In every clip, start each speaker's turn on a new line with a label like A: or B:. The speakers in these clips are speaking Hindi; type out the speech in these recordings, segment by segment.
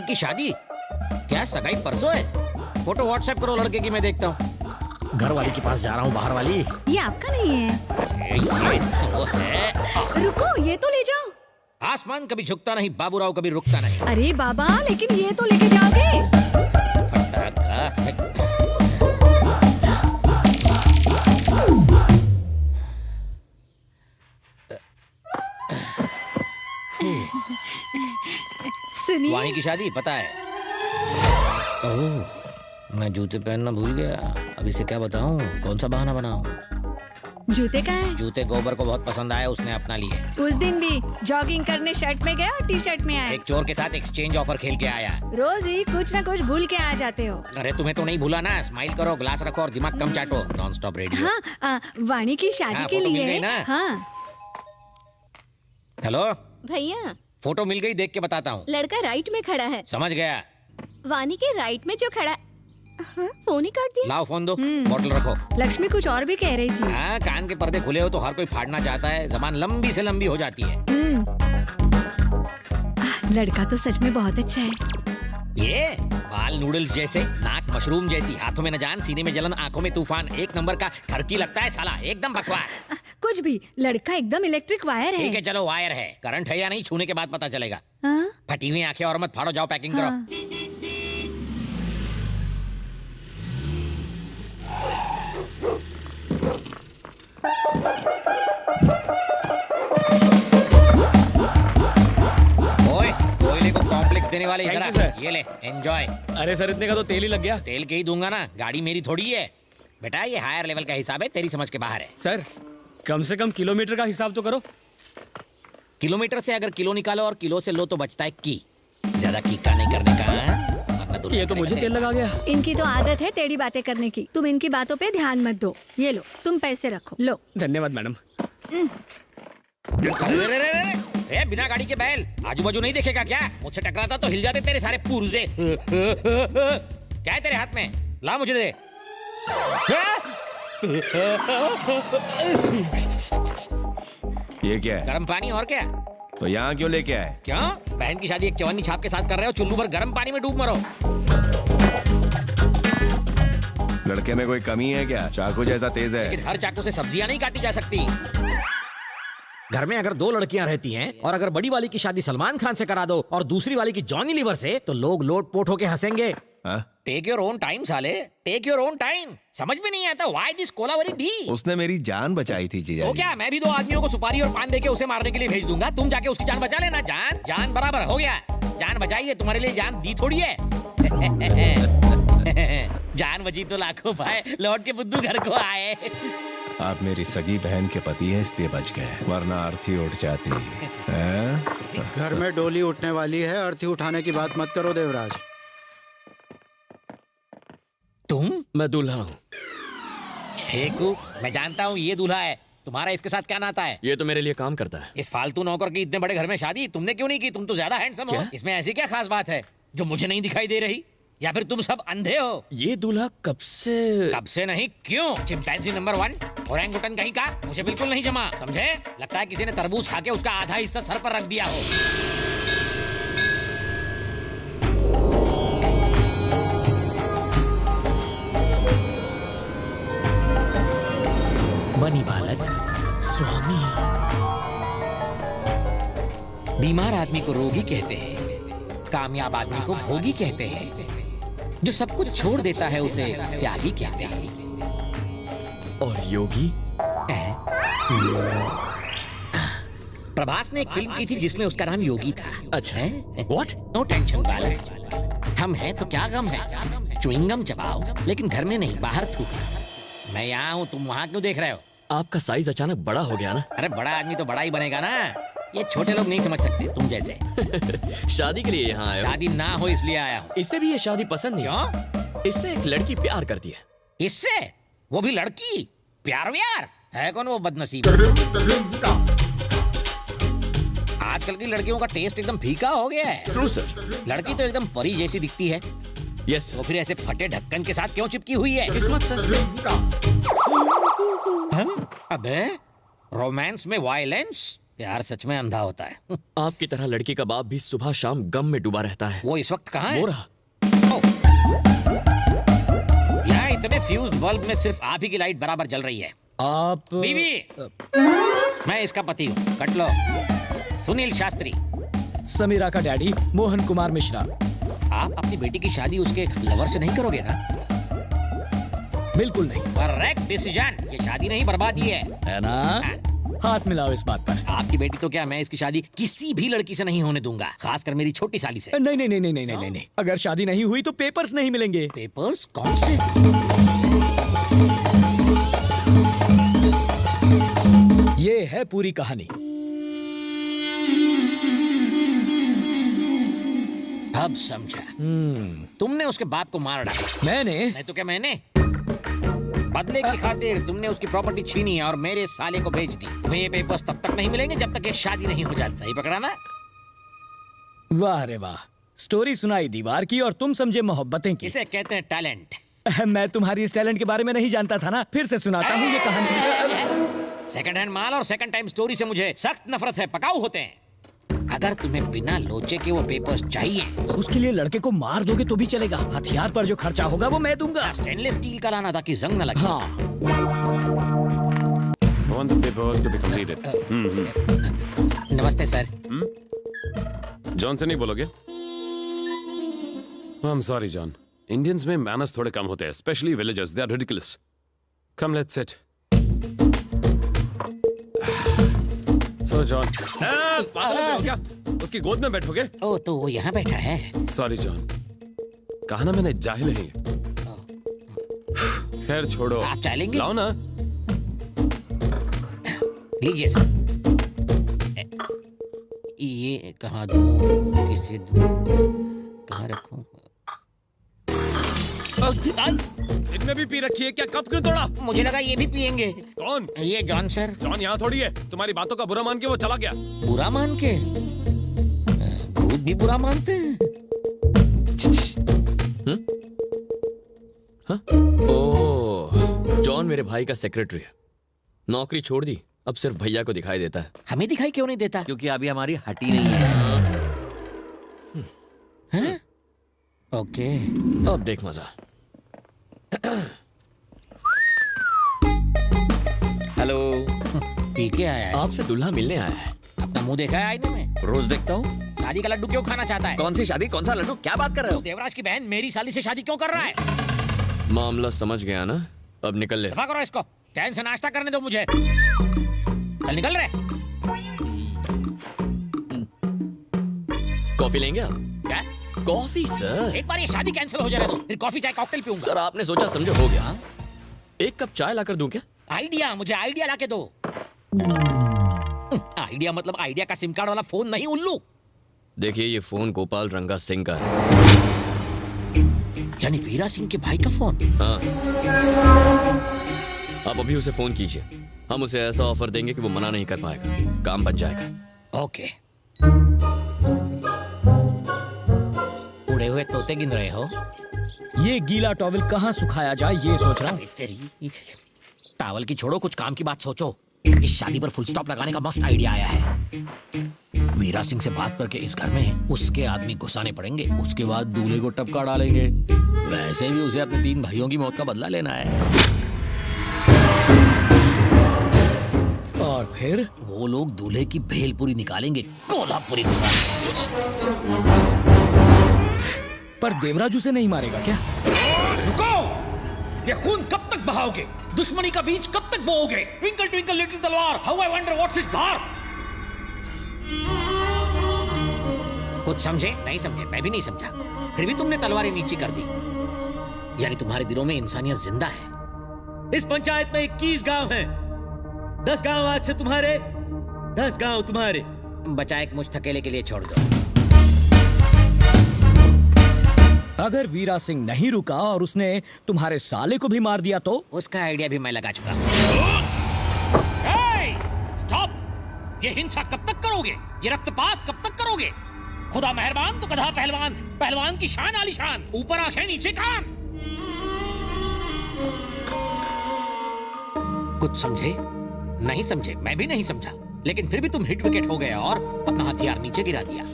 A: की शादी? क्या सगाई परसों है? फोटो व्हाट्सएप करो लड़के की, मैं देखता हूँ।
B: घर वाली के पास जा रहा हूँ, बाहर वाली।
C: ये आपका नहीं है।
A: ये तो है।
C: रुको, ये तो ले जाओ।
A: आसमान कभी झुकता नहीं, बाबूराव कभी रुकता नहीं।
C: अरे बाबा, लेकिन ये तो लेके जाओगे।
A: फटाका।
C: सुनिए,
A: वहीं की शादी पता है। ओह, मैं जूते पहनना भूल गया। अब इसे क्या बताऊं, कौन सा बहाना बनाऊं?
C: जूते कहाँ हैं?
A: जूते गोबर को बहुत पसंद आया, उसने अपना लिए।
C: उस दिन भी जॉगिंग करने शर्ट में गए और टी शर्ट में आए।
A: एक चोर के साथ एक्सचेंज ऑफर खेल के आया।
C: रोज ही कुछ न कुछ भूल के आ जाते हो।
A: अरे तुम्हें तो नहीं भूला ना। स्माइल करो, ग्लास रखो और दिमाग कम चाटो। Non stop radio.
C: हाँ, वाणी की शादी
A: हाँ,
C: के
A: फोटो मिल
C: लिए।
A: गई ना?
C: हाँ
A: हेलो,
D: भैया,
A: फोटो मिल गई, देख के बताता हूँ।
D: लड़का राइट में खड़ा है।
A: समझ गया।
D: वानी के राइट में जो खड़ा है। हाँ, फोन ही काट दिया।
A: लाओ फोन दो, बोतल रखो।
C: लक्ष्मी कुछ और भी कह रही थी।
A: हाँ, कान के पर्दे खुले हो तो हर कोई फाड़ना चाहता है। जबान लंबी से लंबी हो जाती है।
C: लड़का तो सच में बहुत अच्छा है।
A: ये बाल नूडल्स जैसे, नाक मशरूम जैसी, हाथों में न जान, सीने में जलन, आंखों में तूफान, एक नंबर का ठरकी लगता है साला, एकदम बकवास।
C: कुछ भी, लड़का एकदम इलेक्ट्रिक वायर है।
A: ठीक है चलो, वायर है, करंट है या नहीं छूने के बाद पता चलेगा।
C: हाँ?
A: फटी हुई आंखें और मत फाड़ो, जाओ पैकिंग करो।
C: हाँ।
A: ओए, कोयले को कॉम्प्लेक्स देने वाले इधर आ।
B: Thank you, sir.
A: ये ले, एंजॉय।
B: अरे सर, इतने का तो तेल ही लग गया।
A: तेल के ही दूंगा ना, गाड़ी मेरी थोड़ी है बेटा। ये हायर लेवल का हिसाब है, तेरी समझ के बाहर है।
B: सर, कम से कम किलोमीटर का हिसाब तो करो।
A: किलोमीटर से अगर किलो निकालो और किलो से लो तो बचता है की। ज्यादा की का नहीं करने का, अपना दुनिया
B: ये तो
A: करने
B: मुझे
A: का
B: तेल
A: है।
B: लगा गया।
C: इनकी तो आदत है टेढ़ी बातें करने की। तुम इनकी बातों पे ध्यान मत दो। ये लो, तुम पैसे रखो। लो।
B: धन्यवाद मैडम।
A: अरे रे रे रे रे, ए, बिना गाड़ी के बैल, आजू बाजू नहीं देखेगा क्या? मुझसे टकराता तो हिल जाते तेरे सारे पुर्जे। क्या है तेरे हाथ में? ला मुझे दे।
E: ये क्या है?
A: गर्म पानी और क्या?
E: तो यहाँ क्यों लेके आए?
A: क्यों? बहन की शादी एक चवन्नी छाप के साथ कर रहे हो, चुल्लू भर गर्म पानी में डूब मरो।
E: लड़के में कोई कमी है क्या? चाकू जैसा तेज है।
A: लेकिन हर चाकू से सब्जियां नहीं काटी जा सकती। घर में अगर दो लड़कियां रहती हैं और अगर बड़ी वाली की शादी सलमान खान से करा दो और दूसरी वाली की जॉनी लीवर से, तो लोग लोट पोट होके हंसेंगे।
E: हाँ?
A: टेक योर ओन टाइम साले, टेक योर ओन टाइम। समझ में नहीं आता व्हाई दिस कोलावरी डी।
E: उसने मेरी जान बचाई थी जीजा
A: तो
E: जी।
A: क्या मैं भी दो आदमियों को सुपारी और पान देके उसे मारने के लिए भेज दूंगा? तुम जाके उसकी जान बचा लेना। जान जान बराबर हो गया। जान बचाई है, तुम्हारे लिए जान दी थोड़ी है। जान बची तो लाखों पाए, लौट के बुद्धू घर को आए।
E: आप मेरी सगी बहन के पति हैं इसलिए बच गए, वरना अर्थी उठ जाती है।
F: घर में डोली उठने वाली है, अर्थी उठाने की बात मत करो देवराज।
A: तुम?
B: मैं दूल्हा हूँ।
A: हेकू, मैं जानता हूँ ये दूल्हा है। तुम्हारा इसके साथ क्या नाता है?
B: ये तो मेरे लिए काम करता है।
A: इस फालतू नौकर की इतने बड़े घर में शादी तुमने क्यों नहीं की? तुम तो ज्यादा हैंडसम हो।
B: क्या?
A: इसमें ऐसी क्या खास बात है जो मुझे नहीं दिखाई दे रही? या फिर तुम सब अंधे हो?
B: ये दूल्हा कब से?
A: कब से नहीं, क्यों? चिंपैंजी नंबर 1, ओरंगुटन कहीं का, मुझे बिल्कुल नहीं जमा। समझे? लगता है किसी ने तरबूज खा के उसका आधा हिस्सा सर पर रख दिया हो। बनी बालक स्वामी। बीमार आदमी को रोगी कहते हैं, कामयाब आदमी को भोगी कहते हैं, जो सब कुछ छोड़ देता है उसे त्यागी कहते हैं।
B: और योगी?
A: प्रभास ने एक फिल्म की थी जिसमें उसका नाम योगी था।
B: अच्छा।
A: व्हाट? नो टेंशन बालक, हम हैं तो क्या गम है। च्युइंगम चबाओ, लेकिन घर में नहीं, बाहर थूकना। मैं यहाँ हूँ, तुम वहाँ क्यों देख रहे हो?
B: आपका साइज अचानक बड़ा हो गया ना।
A: अरे बड़ा आदमी तो बड़ा ही बनेगा ना। ये छोटे लोग नहीं समझ सकते तुम जैसे।
B: शादी के लिए यहाँ आए हो?
A: शादी ना हो इसलिए आया हूँ।
B: इससे भी ये शादी पसंद नहीं।
A: क्यों?
B: इससे एक लड़की प्यार करती है।
A: इससे? वो भी लड़की? प्यार व्यार है कौन वो बदनसीब? आजकल की लड़कियों का टेस्ट एकदम फीका हो गया है।
B: True sir.
A: लड़की तो एकदम परी जैसी दिखती है,
B: यस
A: तो फिर ऐसे फटे ढक्कन के साथ क्यों चिपकी हुई है?
B: किस्मत सर।
A: हाँ? अबे रोमांस में वायलेंस? प्यार सच में अंधा होता है।
B: आपकी तरह लड़की का बाप भी सुबह शाम गम में डूबा रहता है।
A: वो इस वक्त कहाँ है?
B: वो रहा।
A: यहाँ इतने फ्यूज्ड बल्ब में सिर्फ आप ही की लाइट बराबर जल रही है।
G: आप
A: बीवी, मैं इसका पति हूँ, कट लो। सुनील शास्त्री।
G: समीरा का डैडी मोहन कुमार मिश्रा।
A: आप अपनी बेटी की शादी उसके लवर से नहीं करोगे ना?
G: बिल्कुल नहीं।
A: Correct decision. ये शादी नहीं बर्बादी है
G: ना? हाथ मिलाओ इस बात पर।
A: आपकी बेटी तो क्या, मैं इसकी शादी किसी भी लड़की से नहीं होने दूंगा, खासकर मेरी छोटी साली से।
G: नहीं नहीं नहीं नहीं नहीं नहीं नहीं। अगर शादी नहीं हुई तो पेपर्स नहीं मिलेंगे।
A: पेपर्स? कौन से?
G: ये है पूरी कहानी।
A: अब समझा। तुमने उसके बाप को मार डाला।
G: मैंने?
A: नहीं तो क्या मैंने? बदले की खातिर तुमने उसकी प्रॉपर्टी छीनी और मेरे साले को बेच दी। तुम्हें ये पेपर्स तब तक नहीं मिलेंगे जब तक ये शादी नहीं हो जाती। सही पकड़ा ना?
G: वाह रे वाह, स्टोरी सुनाई दीवार की और तुम समझे मोहब्बतें की।
A: इसे कहते हैं टैलेंट।
G: मैं तुम्हारी इस टैलेंट के बारे में नहीं जानता था ना, फिर से सुनाता हूँ ये कहानी।
A: सेकंड हैंड माल और सेकंड टाइम स्टोरी से मुझे सख्त नफरत है, पकाऊ होते हैं। अगर तुम्हें बिना लोचे के वो पेपर्स चाहिए,
G: उसके लिए लड़के को मार दोगे तो भी चलेगा। हथियार पर जो खर्चा होगा वो मैं दूंगा।
A: स्टेनलेस स्टील का लाना ताकि जंग न लगे।
G: हाँ।
E: I want the paperwork to be completed.
A: नमस्ते सर।
E: जॉन से नहीं बोलोगे? I'm sorry, John. Indians में manners थोड़े कम होते हैं, especially villagers. They are ridiculous. Come, let's sit. So, John.
B: पागल हो क्या? उसकी गोद में बैठोगे?
A: ओ, तो वो यहाँ बैठा है।
E: Sorry, John. कहा ना मैंने जाहिल नहीं। खैर छोड़ो।
A: आप चाय लेंगे?
E: लाओ ना।
A: लीजिए सर। ये कहाँ दूँ, किसे दूँ, कहाँ रखूँ?
E: इनने भी पी रखी है क्या? कब क्यों तोड़ा?
A: मुझे लगा ये भी पियेंगे।
E: कौन?
A: ये जॉन सर।
E: जॉन यहाँ थोड़ी है। तुम्हारी बातों का बुरा मान के वो चला गया।
A: बुरा मान के? भूत भी बुरा मानते हैं।
B: ओह, जॉन मेरे भाई का सेक्रेटरी है। नौकरी छोड़ दी, अब सिर्फ भैया को दिखाई देता है।
A: हमें दिखाई क्यों नहीं देता?
H: क्योंकि अभी हमारी हटी नहीं है।
A: हैं? ओके।
B: अब देख मजा। हेलो।
A: पी के आया है?
B: आपसे दुल्हा मिलने आया है।
A: अपना मुंह देखा है आईने में?
H: रोज देखता हूँ।
A: शादी का लड्डू क्यों खाना चाहता है?
H: कौन सी शादी, कौन सा लड्डू, क्या बात कर रहे हो?
A: देवराज की बहन मेरी साली से शादी क्यों कर रहा है?
B: मामला समझ गया ना? अब निकल ले।
A: दफा करो इसको। चैन से नाश्ता करने दो मुझे। चल निकल रहे।
B: कॉफी लेंगे आप?
A: क्या?
B: Coffee sir.
A: एक बार ये शादी कैंसिल हो जाए तो फिर कॉफी चाय कॉकटेल पीऊंगा।
B: सर आपने सोचा समझो हो गया। एक कप चाय लाकर दूं क्या?
A: आइडिया, मुझे आइडिया लाके दो। आइडिया मतलब आइडिया का सिम कार्ड वाला फोन नहीं, उल्लू।
B: देखिए ये फोन गोपाल रंगा सिंह का है।
A: यानी वीरा सिंह के भाई का फोन?
B: हाँ। आप अभी उसे फोन कीजिए, हम उसे ऐसा ऑफर देंगे कि वो मना नहीं कर पाएगा, काम बन जाएगा।
A: ओके। उड़े हुए तोते गिन रहे हो?
G: ये गीला टॉवल कहाँ सुखाया जाए ये सोच रहा हूँ।
A: तेरी टावल की छोड़ो, कुछ काम की बात सोचो। इस शादी पर फुल स्टॉप लगाने का मस्त आइडिया आया है। वीरा सिंह से बात करके इस घर में उसके आदमी घुसाने पड़ेंगे, उसके बाद दूल्हे को टपका डालेंगे। वैसे भी उसे अपने 3 भाइयों की मौत का बदला लेना है।
G: और फिर
A: वो लोग दूल्हे की भेलपुरी निकालेंगे, कोल्हापुरी घुसाएंगे।
G: पर देवराज उसे नहीं मारेगा क्या?
A: रुको! ये खून कब तक बहाओगे? दुश्मनी का बीज कब तक बोओगे? ट्विंकल ट्विंकल लिटिल तलवार, how I wonder what's its धार। कुछ समझे? नहीं समझे? मैं भी नहीं समझा। फिर भी तुमने तलवारें नीची कर दी। यानी तुम्हारे दिलों में इंसानियत जिंदा है। इस पंचायत में 21 गांव हैं। 10 गांव आज से तुम्हारे, 10 गांव तुम्हारे। बचा एक मुझ थकेले के लिए छोड़ दो।
G: अगर वीरा सिंह नहीं रुका और उसने तुम्हारे साले को भी मार दिया तो?
A: उसका आइडिया भी मैं लगा चुका हूं। स्टॉप! ये हिंसा कब तक करोगे? ये रक्तपात कब तक करोगे? खुदा मेहरबान तो गधा पहलवान, पहलवान की शान आलीशान, ऊपर आंखें नीचे कान। कुछ समझे? नहीं समझे? मैं भी नहीं समझा। लेकिन फिर भी तुम हिट विकेट हो गए और अपना हथियार नीचे गिरा दिया।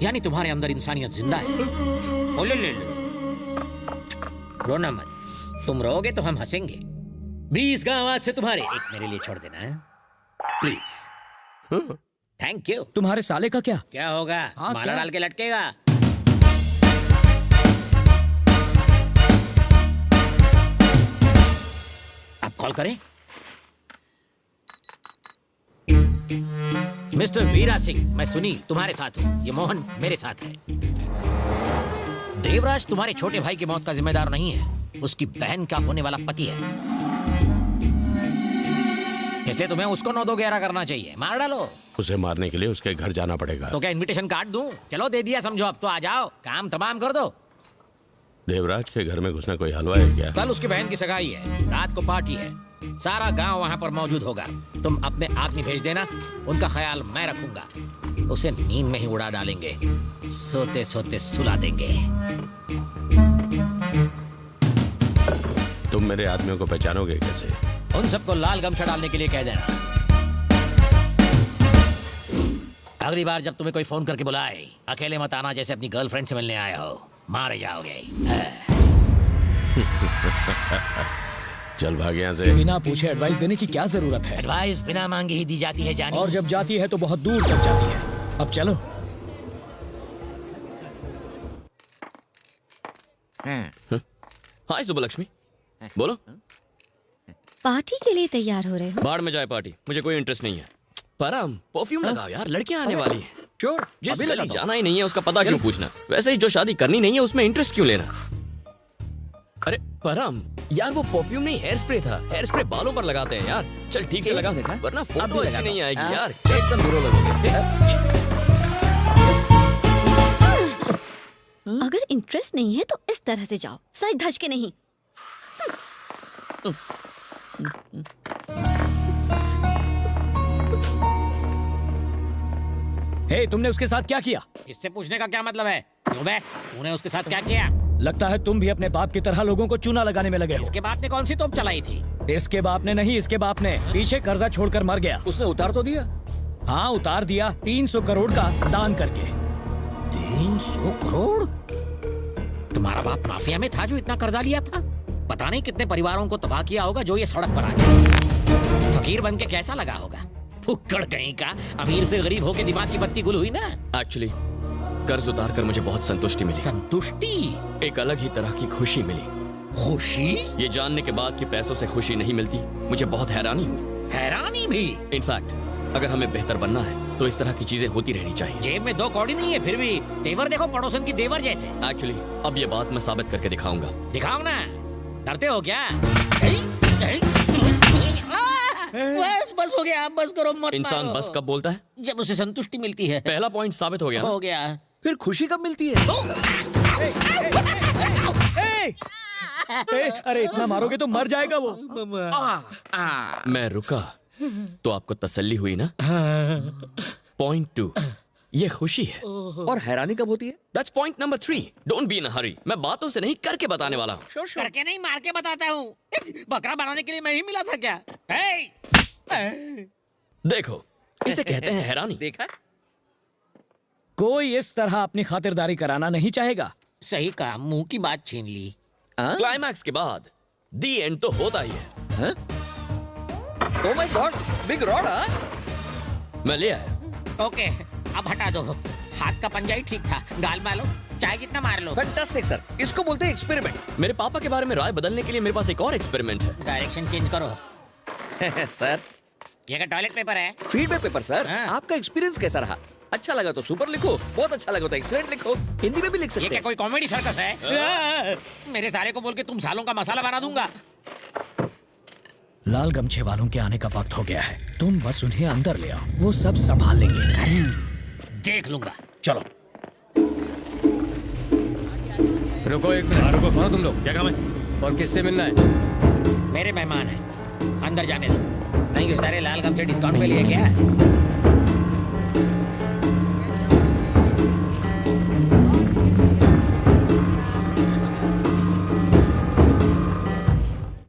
A: यानी तुम्हारे अंदर इंसानियत जिंदा है। ओ ले ले ले। रोना मत, तुम रोगे तो हम हंसेंगे। 20 गांव आज से तुम्हारे। एक मेरे लिए छोड़ देना प्लीज। Thank you.
G: तुम्हारे साले का क्या?
A: क्या होगा?
G: हाँ,
A: माला
G: क्या?
A: डाल के लटकेगा। अब कॉल करें। मिस्टर वीरा सिंह, मैं सुनील तुम्हारे साथ हूं। ये मोहन मेरे साथ है। देवराज तुम्हारे छोटे भाई की मौत का जिम्मेदार नहीं है, उसकी बहन का होने वाला पति है। इसलिए तुम्हें उसको 9-2-11 करना चाहिए। मार डालो
I: उसे मारने के लिए उसके घर जाना पड़ेगा।
A: तो क्या इनविटेशन कार्ड दूं? चलो दे दिया, समझो अब तो आ जाओ, काम तमाम कर दो।
I: देवराज के घर में घुसना कोई हलवा है क्या?
A: कल उसकी बहन की सगाई है, रात को पार्टी है, सारा गांव वहां पर मौजूद होगा। तुम अपने आदमी भेज देना, उनका ख्याल मैं रखूंगा। उसे नींद में ही उड़ा डालेंगे, सोते सोते सुला देंगे।
I: तुम मेरे आदमियों को पहचानोगे कैसे?
A: उन सबको लाल गमछा डालने के लिए कह देना। अगली बार जब तुम्हें कोई फोन करके बुलाए, अकेले मत आना जैसे अपनी गर्लफ्रेंड से मिलने आए हो, मारे जाओगे।
I: चल भाग यहाँ से।
G: बिना पूछे एडवाइस देने की क्या जरूरत है?
A: एडवाइस बिना मांगे ही दी जाती है जानी।
G: और जब जाती है तो बहुत दूर तक जाती है। अब चलो।
B: हाय सुबलक्ष्मी, बोलो।
D: पार्टी के लिए तैयार हो रहे हो?
B: बाढ़ में जाए पार्टी, मुझे कोई इंटरेस्ट नहीं है। परम परफ्यूम लगाओ यार, लड़कियां आने वाली हैं।
G: श्योर,
B: जिस गली जाना ही नहीं है उसका पता क्यों पूछना? वैसे ही जो शादी करनी नहीं है उसमें इंटरेस्ट क्यों लेना? अरे परम यार, वो परफ्यूम नहीं हेयर स्प्रे था। हेयर स्प्रे बालों पर लगाते हैं यार। चल ठीक से लगा, वरना फोटो अच्छी नहीं आएगी यार। एकदम बुरा लगोगे।
D: अगर इंटरेस्ट नहीं है तो इस तरह से जाओ, सच धज के नहीं।
G: हे, तुमने उसके साथ क्या किया?
A: इससे पूछने का क्या मतलब है? क्यों बे, तूने उसके साथ क्या किया?
G: लगता है तुम भी अपने बाप की तरह लोगों को चूना लगाने में लगे हो।
A: इसके बाप ने कौन सी तोप चलाई थी?
G: इसके बाप ने नहीं, इसके बाप ने पीछे कर्जा छोड़कर मर गया।
H: उसने उतार तो दिया।
G: हाँ, उतार दिया, 300 करोड़ का दान करके।
A: 300 करोड़? तुम्हारा बाप माफिया में था जो इतना कर्जा लिया था? पता नहीं कितने परिवारों को तबाह किया होगा जो ये सड़क पर आ गया। फकीर बन के कैसा लगा होगा? फुक्कड़ कहीं का। अमीर से गरीब होके दिमाग की बत्ती गुल हुई ना।
B: एक्चुअली कर्ज उतार कर मुझे बहुत संतुष्टि मिली।
A: संतुष्टि?
B: एक अलग ही तरह की खुशी मिली।
A: खुशी?
B: ये जानने के बाद कि पैसों से खुशी नहीं मिलती, मुझे बहुत हैरानी हुई।
A: हैरानी भी?
B: इनफैक्ट अगर हमें बेहतर बनना है तो इस तरह की चीजें होती रहनी चाहिए।
A: जेब में 2 कौड़ी नहीं है, फिर भी तेवर देखो पड़ोसन की देवर जैसे।
B: एक्चुअली अब ये बात मैं साबित करके दिखाऊंगा।
A: दिखाओ ना, डरते हो क्या? बस बस हो गया, बस करो, मत
B: इंसान
A: मारो।
B: बस कब बोलता है?
A: जब उसे संतुष्टि मिलती है।
B: पहला पॉइंट साबित हो गया ना?
A: हो गया।
H: फिर खुशी कब मिलती है?
G: अरे इतना मारोगे तो मर जाएगा वो।
B: मैं रुका तो आपको तसल्ली हुई ना? पॉइंट 2, ये खुशी है।
H: और हैरानी कब होती है?
B: That's point number 3। Don't be in a hurry. मैं बातों से नहीं करके बताने वाला हूँ।
A: करके नहीं, मार के बताता हूँ। बकरा बनाने के लिए मैं ही मिला था क्या?
B: देखो, इसे कहते हैं हैरानी।
H: देखा?
G: कोई इस तरह अपनी खातिरदारी कराना नहीं चाहेगा।
A: सही कहा, मुंह की बात छीन ली।
B: क्लाइमैक्स के बाद दी एंड तो होता ही है।
H: Oh my God, big rod.
B: मैं ले आया।
A: ओके, अब हटा दो। हाथ का पंजा ही ठीक था। गाल मारो, चाहे कितना मार लो।
H: फैंटास्टिक सर, इसको बोलते हैं एक्सपेरिमेंट।
B: मेरे पापा के बारे में राय बदलने के लिए मेरे पास एक और एक्सपेरिमेंट है।
A: डायरेक्शन चेंज करो।
H: सर,
A: ये क्या टॉयलेट पेपर है?
H: Feedback paper sir.
A: हाँ।
H: आपका एक्सपीरियंस कैसा रहा? अच्छा लगा तो सुपर लिखो, बहुत अच्छा लगा तो एक्सीलेंट लिखो, हिंदी में भी लिख
A: ये
H: सकते
A: क्या
H: हैं।
A: कोई कॉमेडी सर्कस है? मेरे साले को बोल के तुम सालों का मसाला बना दूंगा।
G: लाल गमछे वालों के आने का वक्त हो गया है। तुम बस उन्हें अंदर ले आओ, वो सब संभाल लेंगे।
A: देख लूंगा।
G: चलो।
J: रुको एक मिनट। रुको, कौन हो तुम लोग? क्या काम है और किससे मिलना है?
A: मेरे मेहमान हैं, अंदर जाने दो। नहीं, सारे लाल गमछे डिस्काउंट पे लिए क्या?